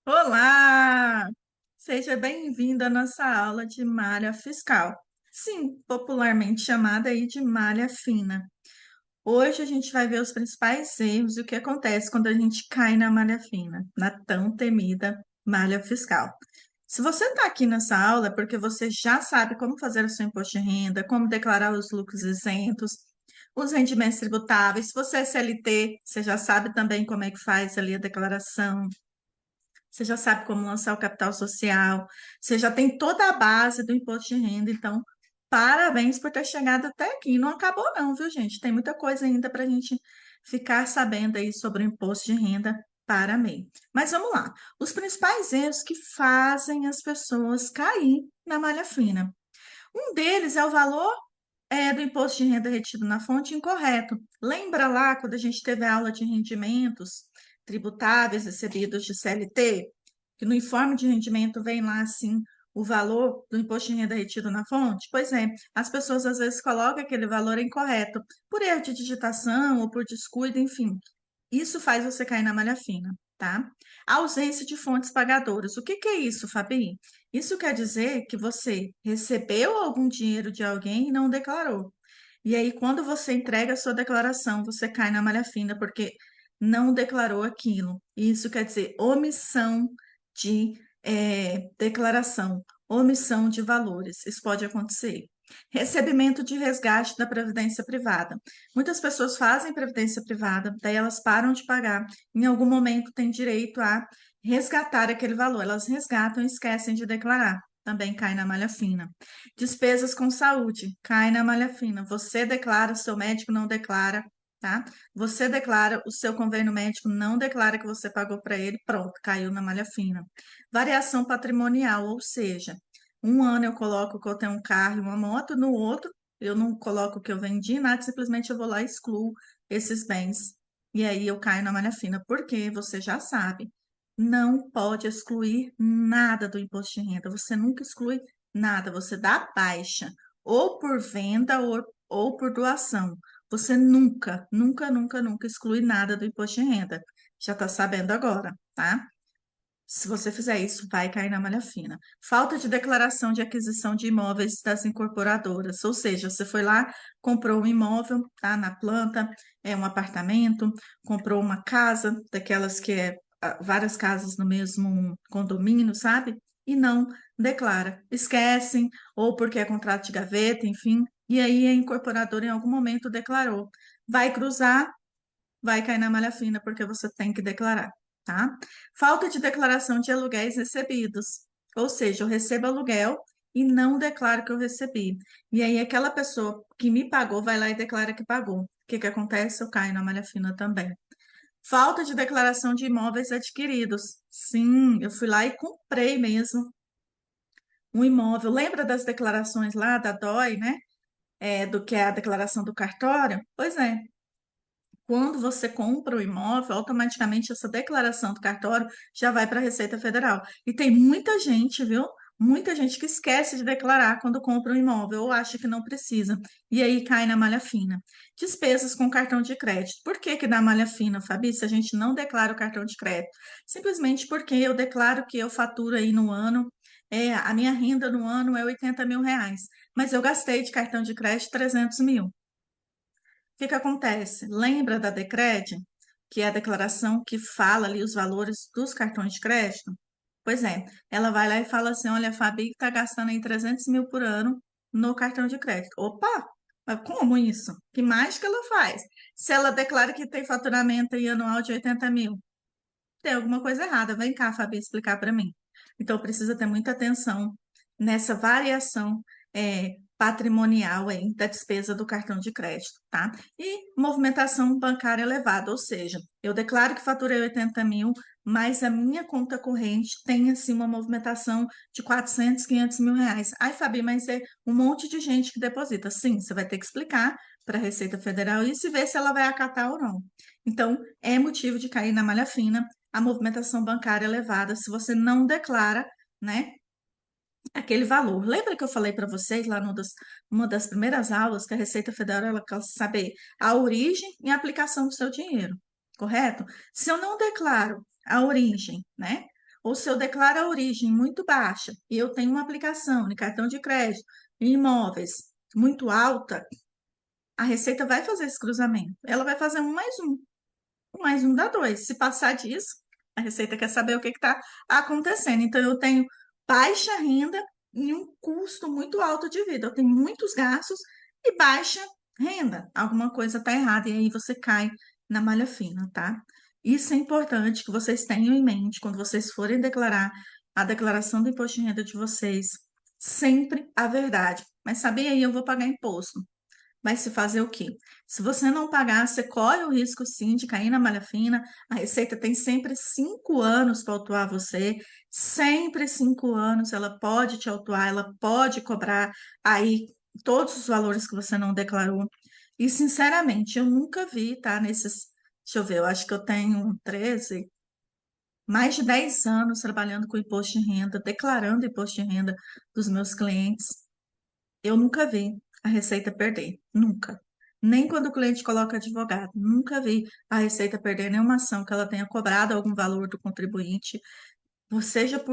Olá! Seja bem-vindo à nossa aula de malha fiscal. Sim, popularmente chamada aí de malha fina. Hoje a gente vai ver os principais erros e o que acontece quando a gente cai na malha fina, na tão temida malha fiscal. Se você está aqui nessa aula é porque você já sabe como fazer o seu imposto de renda, como declarar os lucros isentos, os rendimentos tributáveis. Se você é CLT, você já sabe também como é que faz ali a declaração. Você já sabe como lançar o capital social, você já tem toda a base do imposto de renda, então, parabéns por ter chegado até aqui. Não acabou não, viu, gente? Tem muita coisa ainda para a gente ficar sabendo aí sobre o imposto de renda para MEI. Mas vamos lá. Os principais erros que fazem as pessoas cair na malha fina. Um deles é o valor do imposto de renda retido na fonte incorreto. Lembra lá quando a gente teve a aula de rendimentos tributáveis recebidos de CLT? Que no informe de rendimento vem lá assim o valor do imposto de renda retido na fonte? Pois é, as pessoas às vezes colocam aquele valor incorreto por erro de digitação ou por descuido, enfim. Isso faz você cair na malha fina, tá? A ausência de fontes pagadoras. O que que é isso, Fabi? Isso quer dizer que você recebeu algum dinheiro de alguém e não declarou. E aí, quando você entrega a sua declaração, você cai na malha fina porque não declarou aquilo. Isso quer dizer omissão de declaração, omissão de valores. Isso pode acontecer. Recebimento de resgate da previdência privada. Muitas pessoas fazem previdência privada, daí elas param de pagar. Em algum momento têm direito a resgatar aquele valor. Elas resgatam e esquecem de declarar. Também cai na malha fina. Despesas com saúde, cai na malha fina. Você declara, seu médico não declara, tá? Você declara, o seu convênio médico não declara que você pagou para ele, pronto, caiu na malha fina. Variação patrimonial, ou seja, um ano eu coloco que eu tenho um carro e uma moto, no outro eu não coloco que eu vendi nada, simplesmente eu vou lá e excluo esses bens. E aí eu caio na malha fina, porque você já sabe, não pode excluir nada do imposto de renda. Você nunca exclui nada, você dá baixa, ou por venda ou por doação. Você nunca, nunca, nunca, nunca exclui nada do imposto de renda. Já está sabendo agora, tá? Se você fizer isso, vai cair na malha fina. Falta de declaração de aquisição de imóveis das incorporadoras, ou seja, você foi lá, comprou um imóvel, tá, na planta, um apartamento, comprou uma casa, daquelas que várias casas no mesmo condomínio, sabe? E não declara. Esquecem, ou porque é contrato de gaveta, enfim, e aí a incorporadora em algum momento declarou. Vai cruzar, vai cair na malha fina porque você tem que declarar, tá? Falta de declaração de aluguéis recebidos. Ou seja, eu recebo aluguel e não declaro que eu recebi. E aí aquela pessoa que me pagou vai lá e declara que pagou. O que que acontece? Eu caio na malha fina também. Falta de declaração de imóveis adquiridos. Sim, eu fui lá e comprei mesmo um imóvel. Lembra das declarações lá da DOI, né? Do que é a declaração do cartório? Pois é, quando você compra o imóvel, automaticamente essa declaração do cartório já vai para a Receita Federal. E tem muita gente, viu? Muita gente que esquece de declarar quando compra um imóvel ou acha que não precisa. E aí cai na malha fina. Despesas com cartão de crédito. Por que que dá malha fina, Fabi, se a gente não declara o cartão de crédito? Simplesmente porque eu declaro que eu faturo aí no ano, a minha renda no ano é 80 mil reais. Mas eu gastei de cartão de crédito 300 mil. O que que acontece? Lembra da Decred, que é a declaração que fala ali os valores dos cartões de crédito? Pois é, ela vai lá e fala assim: olha, a Fabi está gastando aí 300 mil por ano no cartão de crédito. Opa, mas como isso? Que mágica ela faz? Se ela declara que tem faturamento aí anual de 80 mil, tem alguma coisa errada. Vem cá, Fabi, explicar para mim. Então, precisa ter muita atenção nessa variação patrimonial aí da despesa do cartão de crédito, tá? E movimentação bancária elevada, ou seja, eu declaro que faturei 80 mil, mas a minha conta corrente tem, assim, uma movimentação de 400, 500 mil reais. Ai, Fabi, mas é um monte de gente que deposita. Sim, você vai ter que explicar para a Receita Federal isso e ver se ela vai acatar ou não. Então, é motivo de cair na malha fina a movimentação bancária elevada se você não declara, né, aquele valor. Lembra que eu falei para vocês lá numa das primeiras aulas que a Receita Federal ela quer saber a origem e a aplicação do seu dinheiro, correto? Se eu não declaro a origem, né? ou se eu declaro a origem muito baixa e eu tenho uma aplicação de cartão de crédito em imóveis muito alta, a Receita vai fazer esse cruzamento. Ela vai fazer um mais um dá dois. Se passar disso, a Receita quer saber o que está acontecendo. Então, eu tenho baixa renda e um custo muito alto de vida. Eu tenho muitos gastos e baixa renda. Alguma coisa está errada e aí você cai na malha fina, tá? Isso é importante que vocês tenham em mente quando vocês forem declarar a declaração do imposto de renda de vocês. Sempre a verdade. Mas sabia aí, eu vou pagar imposto. Vai se fazer o quê? Se você não pagar, você corre o risco sim de cair na malha fina. A Receita tem sempre 5 anos para autuar você, sempre 5 anos. Ela pode te autuar, ela pode cobrar aí todos os valores que você não declarou. E, sinceramente, eu nunca vi, tá? Deixa eu ver, eu acho que eu tenho 13, mais de 10 anos trabalhando com imposto de renda, declarando imposto de renda dos meus clientes. Eu nunca vi a Receita perder, nunca. Nem quando o cliente coloca advogado, nunca vi a Receita perder nenhuma ação que ela tenha cobrado algum valor do contribuinte, seja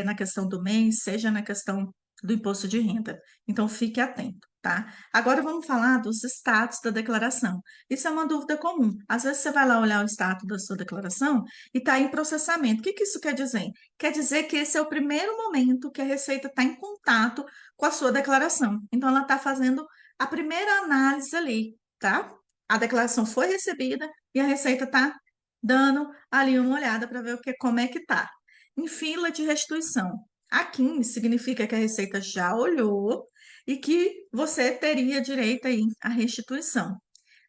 na questão do mês, seja na questão do imposto de renda. Então, fique atento, tá? Agora vamos falar dos status da declaração. Isso é uma dúvida comum. Às vezes você vai lá olhar o status da sua declaração e está em processamento. O que que isso quer dizer? Quer dizer que esse é o primeiro momento que a Receita está em contato com a sua declaração. Então, ela está fazendo a primeira análise ali, tá? A declaração foi recebida e a Receita está dando ali uma olhada para ver como é que tá em fila de restituição. Aqui significa que a Receita já olhou e que você teria direito aí à restituição.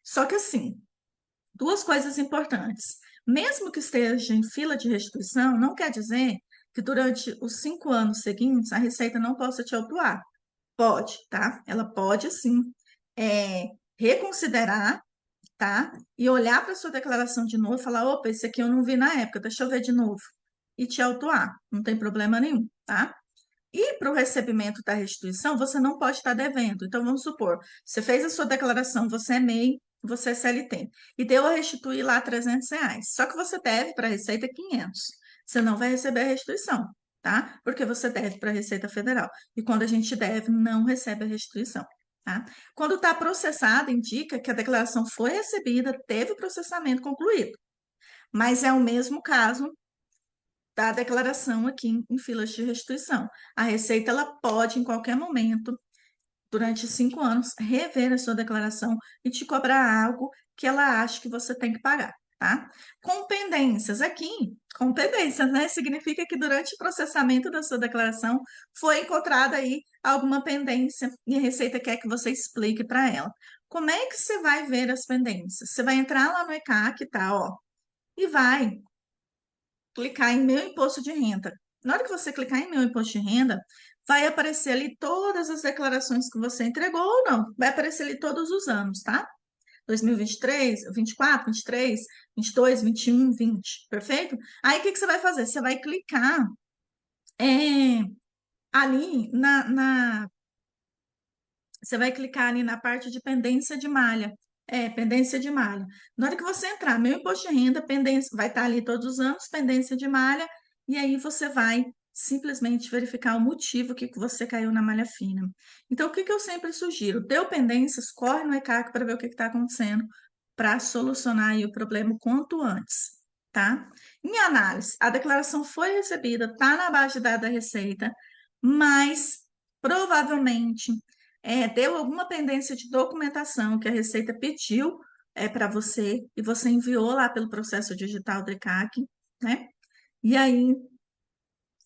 Só que assim, duas coisas importantes. Mesmo que esteja em fila de restituição, não quer dizer que durante os 5 anos seguintes a Receita não possa te autuar. Pode, tá? Ela pode sim é, reconsiderar, tá? E olhar para sua declaração de novo e falar: opa, esse aqui eu não vi na época, deixa eu ver de novo. E te autuar, não tem problema nenhum, tá? E para o recebimento da restituição, você não pode estar devendo. Então, vamos supor, você fez a sua declaração, você é MEI, você é CLT, e deu a restituir lá R$ 300. Só que você deve para a Receita 500. Você não vai receber a restituição, tá? Porque você deve para a Receita Federal. E quando a gente deve, não recebe a restituição, tá? Quando está processado, indica que a declaração foi recebida, teve o processamento concluído. Mas é o mesmo caso da declaração aqui em filas de restituição. A Receita ela pode, em qualquer momento, durante 5 anos, rever a sua declaração e te cobrar algo que ela acha que você tem que pagar, tá? Com pendências, aqui, com pendências, né? Significa que durante o processamento da sua declaração foi encontrada aí alguma pendência e a Receita quer que você explique para ela. Como é que você vai ver as pendências? Você vai entrar lá no ECAC, tá, ó, e vai clicar em Meu Imposto de Renda. Na hora que você clicar em Meu Imposto de Renda, vai aparecer ali todas as declarações que você entregou ou não. Vai aparecer ali todos os anos, tá? 2023, 24, 23, 22, 21, 20, perfeito? Aí o que que você vai fazer? Você vai clicar é, ali você vai clicar ali na parte de pendência de malha. É, pendência de malha. Na hora que você entrar, meu imposto de renda, pendência, vai estar ali todos os anos, pendência de malha, e aí você vai simplesmente verificar o motivo que você caiu na malha fina. Então, o que que eu sempre sugiro? Deu pendências, corre no ECAC para ver o que está acontecendo, para solucionar aí o problema o quanto antes, tá? Em análise, a declaração foi recebida, está na base de dados da Receita, mas provavelmente deu alguma pendência de documentação que a Receita pediu para você e você enviou lá pelo processo digital do ECAC, né? E aí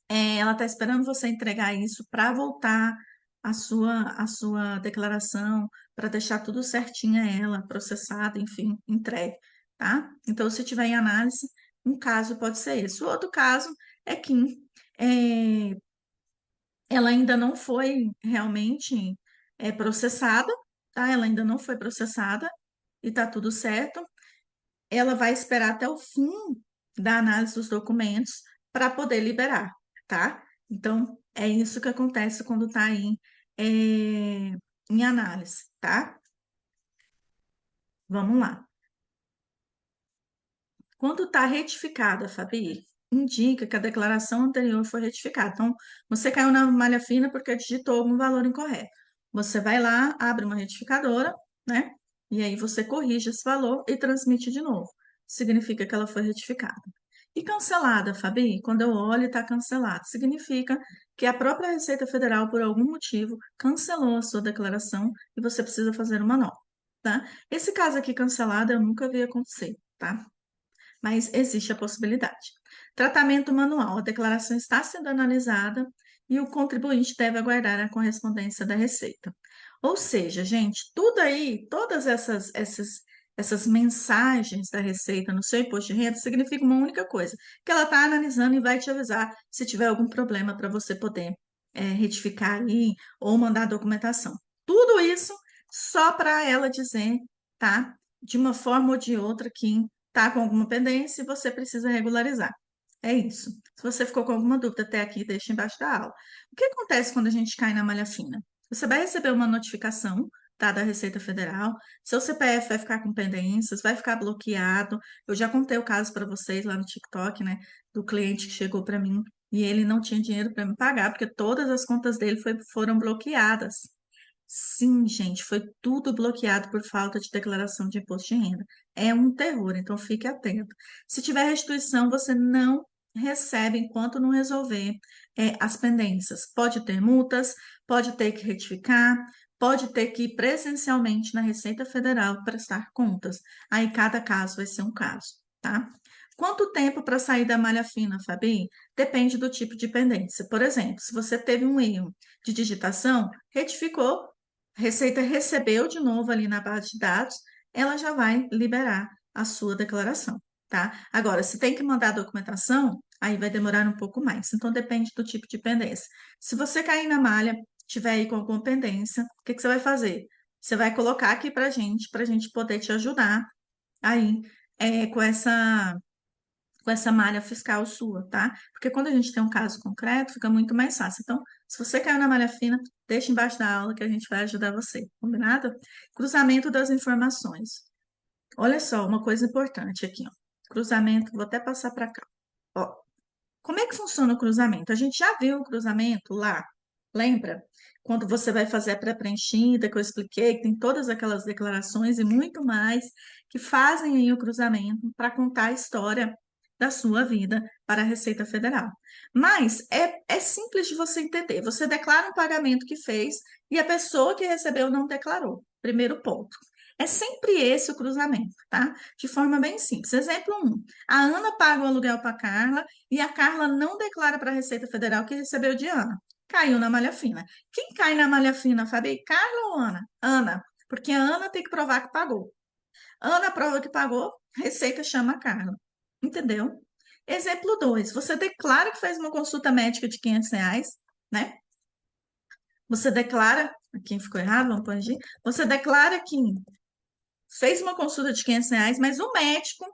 ela está esperando você entregar isso para voltar a sua declaração, para deixar tudo certinho a ela, processado, enfim, entregue, tá? Então, se tiver em análise, um caso pode ser esse. O outro caso é que é, ela ainda não foi realmente processada, tá? Ela ainda não foi processada e tá tudo certo. Ela vai esperar até o fim da análise dos documentos para poder liberar, tá? Então, é isso que acontece quando tá aí em análise, tá? Vamos lá. Quando tá retificada, Fabi? indica que a declaração anterior foi retificada. Então, você caiu na malha fina porque digitou algum valor incorreto. Você vai lá, abre uma retificadora, né? E aí você corrige esse valor e transmite de novo. Significa que ela foi retificada. E cancelada, Fabi, quando eu olho e está cancelado, significa que a própria Receita Federal, por algum motivo, cancelou a sua declaração e você precisa fazer uma nova, tá? Esse caso aqui cancelado eu nunca vi acontecer, tá? Mas existe a possibilidade. Tratamento manual: a declaração está sendo analisada e o contribuinte deve aguardar a correspondência da Receita. Ou seja, gente, tudo aí, todas essas mensagens da Receita no seu imposto de renda significa uma única coisa, que ela está analisando e vai te avisar se tiver algum problema para você poder retificar aí ou mandar documentação. Tudo isso só para ela dizer, tá? De uma forma ou de outra que tá com alguma pendência e você precisa regularizar. É isso. Se você ficou com alguma dúvida até aqui, deixa embaixo da aula. O que acontece quando a gente cai na malha fina? Você vai receber uma notificação, tá, da Receita Federal. Seu CPF vai ficar com pendências, vai ficar bloqueado. Eu já contei o caso para vocês lá no TikTok, né, do cliente que chegou para mim e ele não tinha dinheiro para me pagar porque todas as contas dele foram bloqueadas. Sim, gente, foi tudo bloqueado por falta de declaração de imposto de renda. É um terror, então fique atento. Se tiver restituição, você não recebe enquanto não resolver as pendências. Pode ter multas, pode ter que retificar, pode ter que ir presencialmente na Receita Federal prestar contas. Aí cada caso vai ser um caso, tá? Quanto tempo para sair da malha fina, Fabi? Depende do tipo de pendência. Por exemplo, se você teve um erro de digitação, retificou, Receita recebeu de novo ali na base de dados, ela já vai liberar a sua declaração, tá? Agora, se tem que mandar a documentação, aí vai demorar um pouco mais. Então, depende do tipo de pendência. Se você cair na malha, tiver aí com alguma pendência, o que que você vai fazer? Você vai colocar aqui para gente poder te ajudar aí com essa malha fiscal sua, tá? Porque quando a gente tem um caso concreto, fica muito mais fácil. Então, se você caiu na malha fina, deixa embaixo da aula que a gente vai ajudar você, combinado? Cruzamento das informações. Olha só, uma coisa importante aqui, ó. Cruzamento, vou até passar para cá. Ó, como é que funciona o cruzamento? A gente já viu o cruzamento lá, lembra? Quando você vai fazer a pré-preenchida, que eu expliquei, que tem todas aquelas declarações e muito mais que fazem aí o cruzamento para contar a história da sua vida para a Receita Federal. Mas é simples de você entender. Você declara um pagamento que fez e a pessoa que recebeu não declarou. Primeiro ponto. É sempre esse o cruzamento, tá? De forma bem simples. Exemplo 1. A Ana paga o aluguel para a Carla e a Carla não declara para a Receita Federal que recebeu de Ana. Caiu na malha fina. Quem cai na malha fina, Fabi? Carla ou Ana? Ana, porque a Ana tem que provar que pagou. Ana prova que pagou, Receita chama a Carla. Entendeu? Exemplo 2. Você declara que fez uma consulta médica de R$ 500, né? Você declara, aqui ficou errado, vamos corrigir. Você declara que fez uma consulta de R$ 500, mas o médico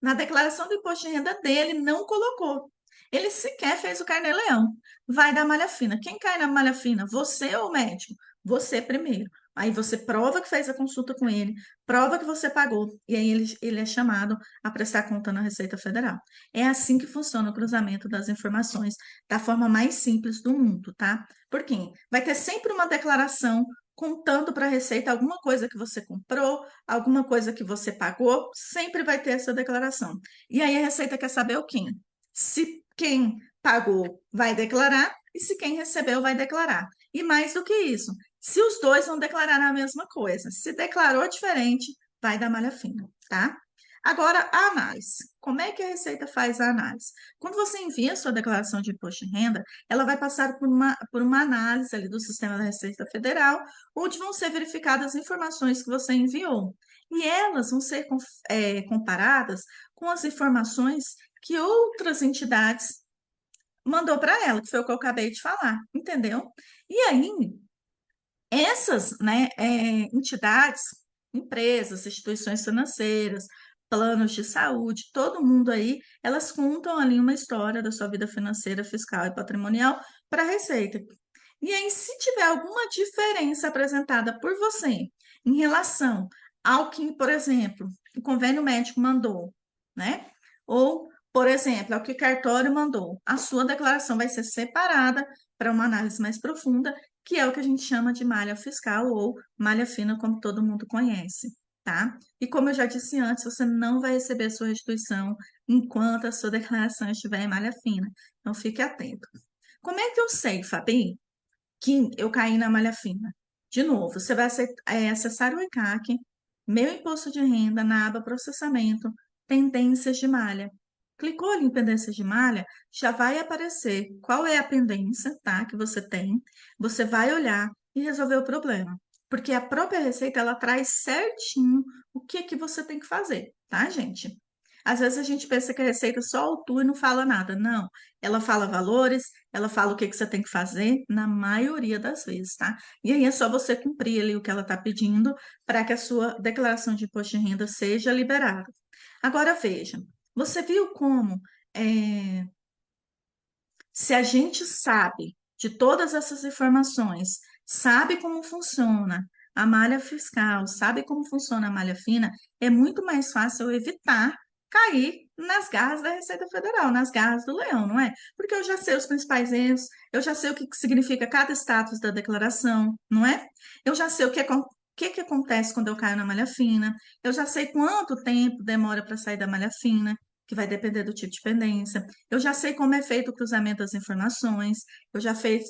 na declaração do imposto de renda dele, não colocou. Ele sequer fez o carnê-leão. Vai dar malha fina. Quem cai na malha fina? Você ou o médico? Você primeiro. Aí você prova que fez a consulta com ele, prova que você pagou, e aí ele é chamado a prestar conta na Receita Federal. É assim que funciona o cruzamento das informações, da forma mais simples do mundo, tá? Por quê? Vai ter sempre uma declaração contando para a Receita alguma coisa que você comprou, alguma coisa que você pagou, sempre vai ter essa declaração. E aí a Receita quer saber o quê? Se quem pagou vai declarar e se quem recebeu vai declarar. E mais do que isso, se os dois vão declarar a mesma coisa. Se declarou diferente, vai dar malha fina, tá? Agora, a análise. Como é que a Receita faz a análise? Quando você envia a sua declaração de imposto de renda, ela vai passar por uma análise ali do sistema da Receita Federal, onde vão ser verificadas as informações que você enviou. E elas vão ser comparadas com as informações que outras entidades mandou para ela, que foi o que eu acabei de falar, entendeu? E aí, essas, né, entidades, empresas, instituições financeiras, planos de saúde, todo mundo aí, elas contam ali uma história da sua vida financeira, fiscal e patrimonial para a Receita. E aí, se tiver alguma diferença apresentada por você em relação ao que, por exemplo, o convênio médico mandou, né? Ou Por exemplo, é o que o cartório mandou. A sua declaração vai ser separada para uma análise mais profunda, que é o que a gente chama de malha fiscal ou malha fina, como todo mundo conhece, tá? E como eu já disse antes, você não vai receber a sua restituição enquanto a sua declaração estiver em malha fina. Então, fique atento. Como é que eu sei, Fabi, que eu caí na malha fina? De novo, você vai acessar o ECAC, meu imposto de renda, na aba processamento, tendências de malha. Clicou ali em pendências de malha, já vai aparecer qual é a pendência, tá, que você tem. Você vai olhar e resolver o problema. Porque a própria Receita, ela traz certinho o que que você tem que fazer, tá, gente? Às vezes a gente pensa que a Receita só autua e não fala nada. Não, ela fala valores, ela fala o que que você tem que fazer, na maioria das vezes, tá? E aí é só você cumprir ali o que ela está pedindo para que a sua declaração de imposto de renda seja liberada. Agora veja, você viu como é, se a gente sabe de todas essas informações, sabe como funciona a malha fiscal, sabe como funciona a malha fina, é muito mais fácil eu evitar cair nas garras da Receita Federal, nas garras do leão, não é? Porque eu já sei os principais erros, eu já sei o que significa cada status da declaração, não é? Eu já sei o que acontece quando eu caio na malha fina, eu já sei quanto tempo demora para sair da malha fina, que vai depender do tipo de pendência. Eu já sei como é feito o cruzamento das informações,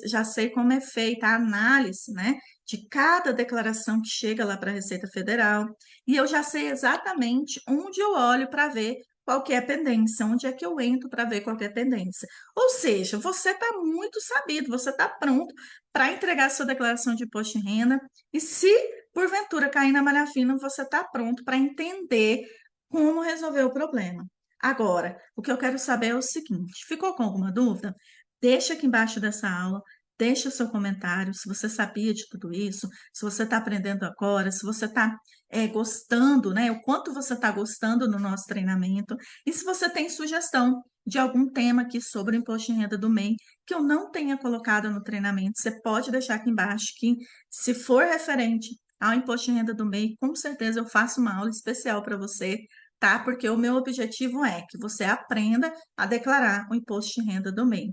já sei como é feita a análise, né, de cada declaração que chega lá para a Receita Federal, e eu já sei exatamente onde eu olho para ver qual que é a pendência, onde é que eu entro para ver qual que é a pendência. Ou seja, você está muito sabido, você está pronto para entregar sua declaração de imposto de renda, e se porventura cair na malha fina, você está pronto para entender como resolver o problema. Agora, o que eu quero saber é o seguinte: ficou com alguma dúvida? Deixa aqui embaixo dessa aula, deixa o seu comentário se você sabia de tudo isso, se você está aprendendo agora, se você está gostando, né? O quanto você está gostando do nosso treinamento, e se você tem sugestão de algum tema aqui sobre o imposto de renda do MEI que eu não tenha colocado no treinamento, você pode deixar aqui embaixo que, se for referente ao imposto de renda do MEI, com certeza eu faço uma aula especial para você, tá? Porque o meu objetivo é que você aprenda a declarar o imposto de renda do MEI.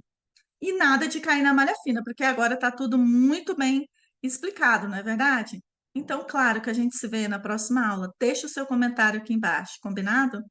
E nada de cair na malha fina, porque agora está tudo muito bem explicado, não é verdade? Então, claro que a gente se vê na próxima aula. Deixa o seu comentário aqui embaixo, combinado?